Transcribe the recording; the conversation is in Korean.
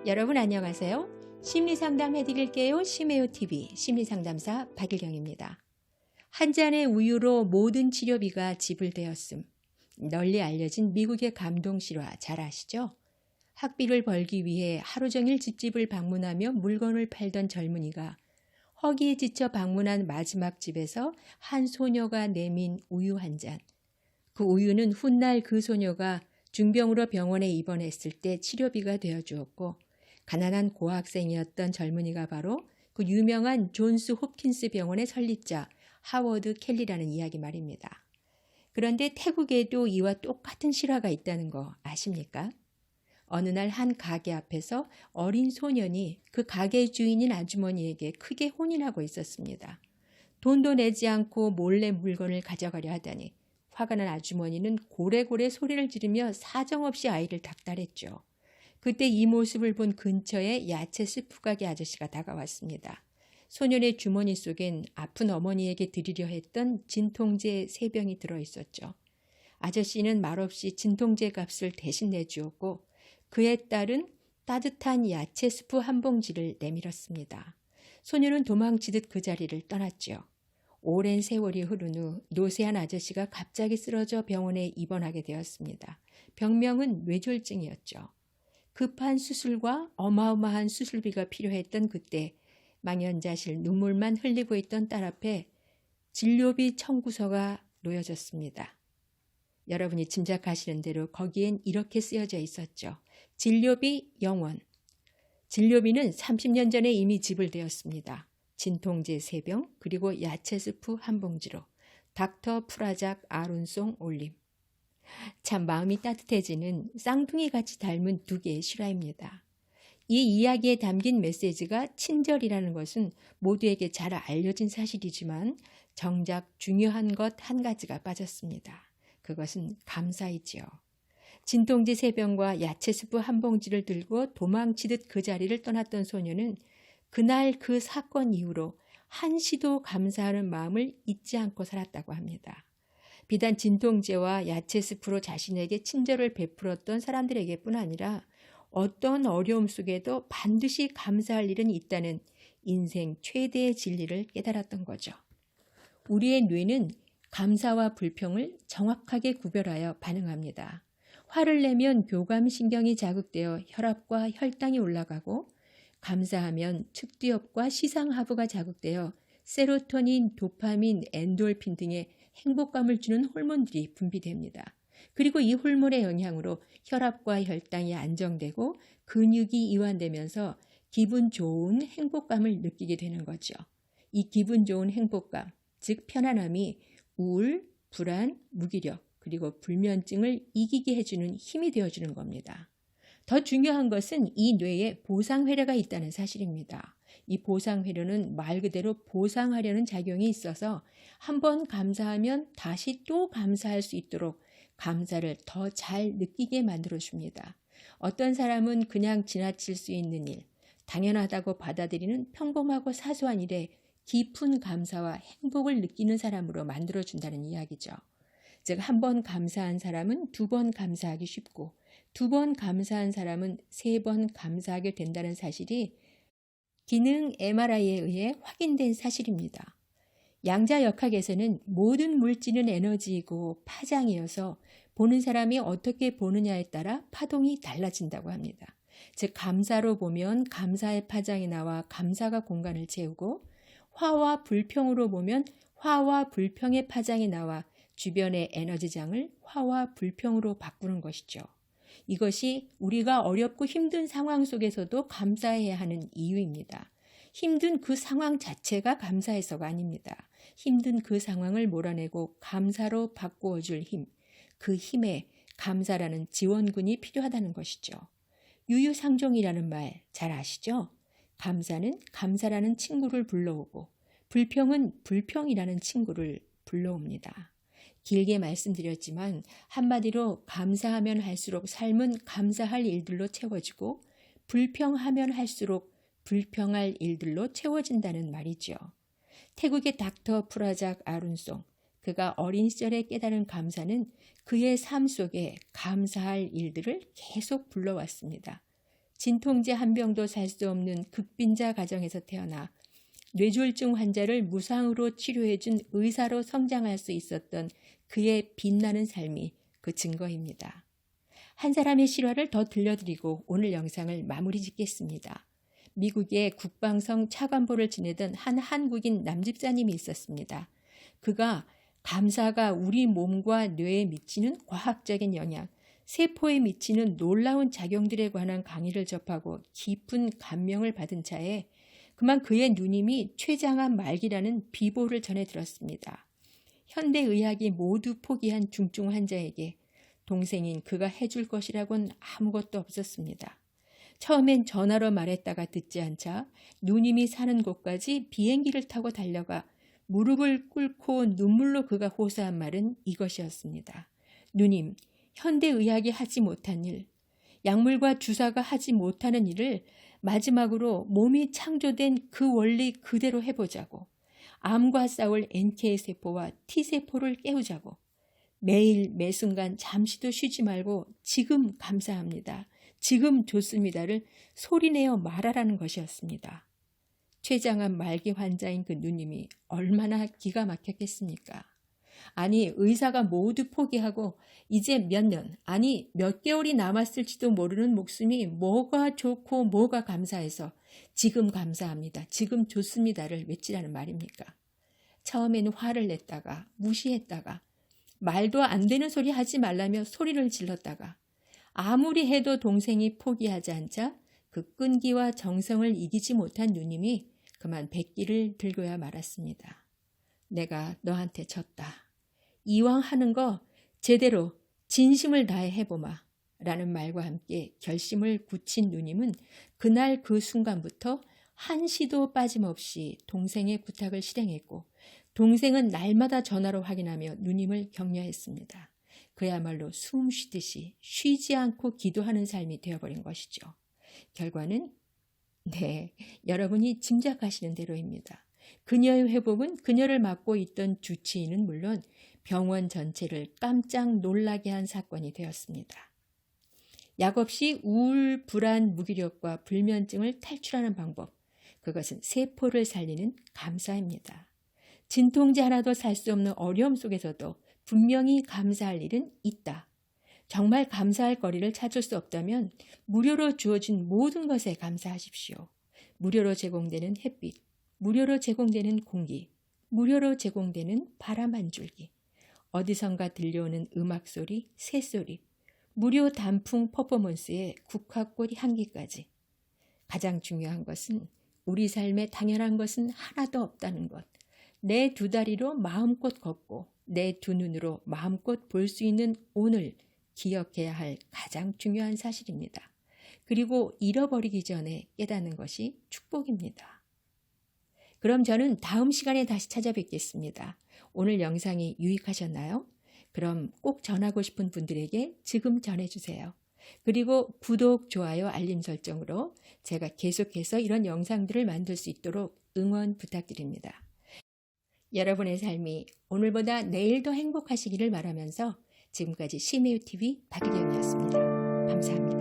여러분 안녕하세요. 심리상담 해드릴게요. 심해요TV 심리상담사 박일경입니다. 한 잔의 우유로 모든 치료비가 지불되었음. 널리 알려진 미국의 감동 실화 잘 아시죠? 학비를 벌기 위해 하루 종일 집집을 방문하며 물건을 팔던 젊은이가 허기에 지쳐 방문한 마지막 집에서 한 소녀가 내민 우유 한 잔. 그 우유는 훗날 그 소녀가 중병으로 병원에 입원했을 때 치료비가 되어 주었고, 가난한 고학생이었던 젊은이가 바로 그 유명한 존스 홉킨스 병원의 설립자 하워드 켈리라는 이야기 말입니다. 그런데 태국에도 이와 똑같은 실화가 있다는 거 아십니까? 어느 날 한 가게 앞에서 어린 소년이 그 가게 주인인 아주머니에게 크게 혼인하고 있었습니다. 돈도 내지 않고 몰래 물건을 가져가려 하다니 화가 난 아주머니는 고래고래 소리를 지르며 사정없이 아이를 닥달했죠. 그때 이 모습을 본 근처에 야채 스프 가게 아저씨가 다가왔습니다. 소년의 주머니 속엔 아픈 어머니에게 드리려 했던 진통제 3병이 들어있었죠. 아저씨는 말없이 진통제 값을 대신 내주었고, 그에 따른 따뜻한 야채 스프 한 봉지를 내밀었습니다. 소년은 도망치듯 그 자리를 떠났죠. 오랜 세월이 흐른 후 노쇠한 아저씨가 갑자기 쓰러져 병원에 입원하게 되었습니다. 병명은 뇌졸중이었죠. 급한 수술과 어마어마한 수술비가 필요했던 그때 망연자실 눈물만 흘리고 있던 딸 앞에 진료비 청구서가 놓여졌습니다. 여러분이 짐작하시는 대로 거기엔 이렇게 쓰여져 있었죠. 진료비 0원. 진료비는 30년 전에 이미 지불되었습니다. 진통제 3병 그리고 야채 스프 한 봉지로 닥터 프라작 아룬송 올림. 참 마음이 따뜻해지는 쌍둥이같이 닮은 2개의 실화입니다. 이 이야기에 담긴 메시지가 친절이라는 것은 모두에게 잘 알려진 사실이지만 정작 중요한 것 한 가지가 빠졌습니다. 그것은 감사이지요. 진통제 3병과 야채 스프 한 봉지를 들고 도망치듯 그 자리를 떠났던 소녀는 그날 그 사건 이후로 한시도 감사하는 마음을 잊지 않고 살았다고 합니다. 비단 진통제와 야채 스프로 자신에게 친절을 베풀었던 사람들에게뿐 아니라 어떤 어려움 속에도 반드시 감사할 일은 있다는 인생 최대의 진리를 깨달았던 거죠. 우리의 뇌는 감사와 불평을 정확하게 구별하여 반응합니다. 화를 내면 교감신경이 자극되어 혈압과 혈당이 올라가고, 감사하면 특두엽과 시상하부가 자극되어 세로토닌, 도파민, 엔돌핀 등의 행복감을 주는 호르몬들이 분비됩니다. 그리고 이 호르몬의 영향으로 혈압과 혈당이 안정되고 근육이 이완되면서 기분 좋은 행복감을 느끼게 되는 거죠. 이 기분 좋은 행복감, 즉 편안함이 우울, 불안, 무기력, 그리고 불면증을 이기게 해주는 힘이 되어주는 겁니다. 더 중요한 것은 이 뇌에 보상회로가 있다는 사실입니다. 이 보상회로는 말 그대로 보상하려는 작용이 있어서 한번 감사하면 다시 또 감사할 수 있도록 감사를 더 잘 느끼게 만들어줍니다. 어떤 사람은 그냥 지나칠 수 있는 일, 당연하다고 받아들이는 평범하고 사소한 일에 깊은 감사와 행복을 느끼는 사람으로 만들어준다는 이야기죠. 즉, 한 번 감사한 사람은 2번 감사하기 쉽고, 2번 감사한 사람은 3번 감사하게 된다는 사실이 기능 MRI에 의해 확인된 사실입니다. 양자역학에서는 모든 물질은 에너지이고 파장이어서 보는 사람이 어떻게 보느냐에 따라 파동이 달라진다고 합니다. 즉, 감사로 보면 감사의 파장이 나와 감사가 공간을 채우고, 화와 불평으로 보면 화와 불평의 파장이 나와 주변의 에너지장을 화와 불평으로 바꾸는 것이죠. 이것이 우리가 어렵고 힘든 상황 속에서도 감사해야 하는 이유입니다. 힘든 그 상황 자체가 감사해서가 아닙니다. 힘든 그 상황을 몰아내고 감사로 바꾸어줄 힘, 그 힘에 감사라는 지원군이 필요하다는 것이죠. 유유상종이라는 말 잘 아시죠? 감사는 감사라는 친구를 불러오고, 불평은 불평이라는 친구를 불러옵니다. 길게 말씀드렸지만 한마디로 감사하면 할수록 삶은 감사할 일들로 채워지고, 불평하면 할수록 불평할 일들로 채워진다는 말이죠. 태국의 닥터 프라작 아룬송, 그가 어린 시절에 깨달은 감사는 그의 삶 속에 감사할 일들을 계속 불러왔습니다. 진통제 한 병도 살 수 없는 극빈자 가정에서 태어나 뇌졸중 환자를 무상으로 치료해준 의사로 성장할 수 있었던 그의 빛나는 삶이 그 증거입니다. 한 사람의 실화를 더 들려드리고 오늘 영상을 마무리 짓겠습니다. 미국의 국방성 차관보를 지내던 한 한국인 남집사님이 있었습니다. 그가 감사가 우리 몸과 뇌에 미치는 과학적인 영향, 세포에 미치는 놀라운 작용들에 관한 강의를 접하고 깊은 감명을 받은 차에 그만 그의 누님이 췌장암 말기라는 비보를 전해 들었습니다. 현대의학이 모두 포기한 중증 환자에게 동생인 그가 해줄 것이라곤 아무것도 없었습니다. 처음엔 전화로 말했다가 듣지 않자 누님이 사는 곳까지 비행기를 타고 달려가 무릎을 꿇고 눈물로 그가 호소한 말은 이것이었습니다. 누님, 현대의학이 하지 못한 일, 약물과 주사가 하지 못하는 일을 마지막으로 몸이 창조된 그 원리 그대로 해보자고. 암과 싸울 NK세포와 T세포를 깨우자고. 매일 매순간 잠시도 쉬지 말고 지금 감사합니다. 지금 좋습니다를 소리내어 말하라는 것이었습니다. 췌장암 말기 환자인 그 누님이 얼마나 기가 막혔겠습니까? 아니, 의사가 모두 포기하고 이제 몇 년, 아니 몇 개월이 남았을지도 모르는 목숨이 뭐가 좋고 뭐가 감사해서 지금 감사합니다, 지금 좋습니다를 외치라는 말입니까? 처음에는 화를 냈다가 무시했다가 말도 안 되는 소리 하지 말라며 소리를 질렀다가 아무리 해도 동생이 포기하지 않자 그 끈기와 정성을 이기지 못한 누님이 그만 백기를 들고야 말았습니다. 내가 너한테 졌다. 이왕 하는 거 제대로 진심을 다해 해보마 라는 말과 함께 결심을 굳힌 누님은 그날 그 순간부터 한시도 빠짐없이 동생의 부탁을 실행했고 동생은 날마다 전화로 확인하며 누님을 격려했습니다. 그야말로 숨 쉬듯이 쉬지 않고 기도하는 삶이 되어버린 것이죠. 결과는 여러분이 짐작하시는 대로입니다. 그녀의 회복은 그녀를 맡고 있던 주치의는 물론 병원 전체를 깜짝 놀라게 한 사건이 되었습니다. 약 없이 우울, 불안, 무기력과 불면증을 탈출하는 방법, 그것은 세포를 살리는 감사입니다. 진통제 하나도 살 수 없는 어려움 속에서도 분명히 감사할 일은 있다. 정말 감사할 거리를 찾을 수 없다면 무료로 주어진 모든 것에 감사하십시오. 무료로 제공되는 햇빛, 무료로 제공되는 공기, 무료로 제공되는 바람 한 줄기, 어디선가 들려오는 음악 소리, 새소리, 무료 단풍 퍼포먼스의 국화꽃 향기까지. 가장 중요한 것은 우리 삶에 당연한 것은 하나도 없다는 것. 내 두 다리로 마음껏 걷고 내 두 눈으로 마음껏 볼 수 있는 오늘 기억해야 할 가장 중요한 사실입니다. 그리고 잃어버리기 전에 깨닫는 것이 축복입니다. 그럼 저는 다음 시간에 다시 찾아뵙겠습니다. 오늘 영상이 유익하셨나요? 그럼 꼭 전하고 싶은 분들에게 지금 전해주세요. 그리고 구독, 좋아요, 알림 설정으로 제가 계속해서 이런 영상들을 만들 수 있도록 응원 부탁드립니다. 여러분의 삶이 오늘보다 내일 더 행복하시기를 바라면서 지금까지 심해요TV 박일영이었습니다. 감사합니다.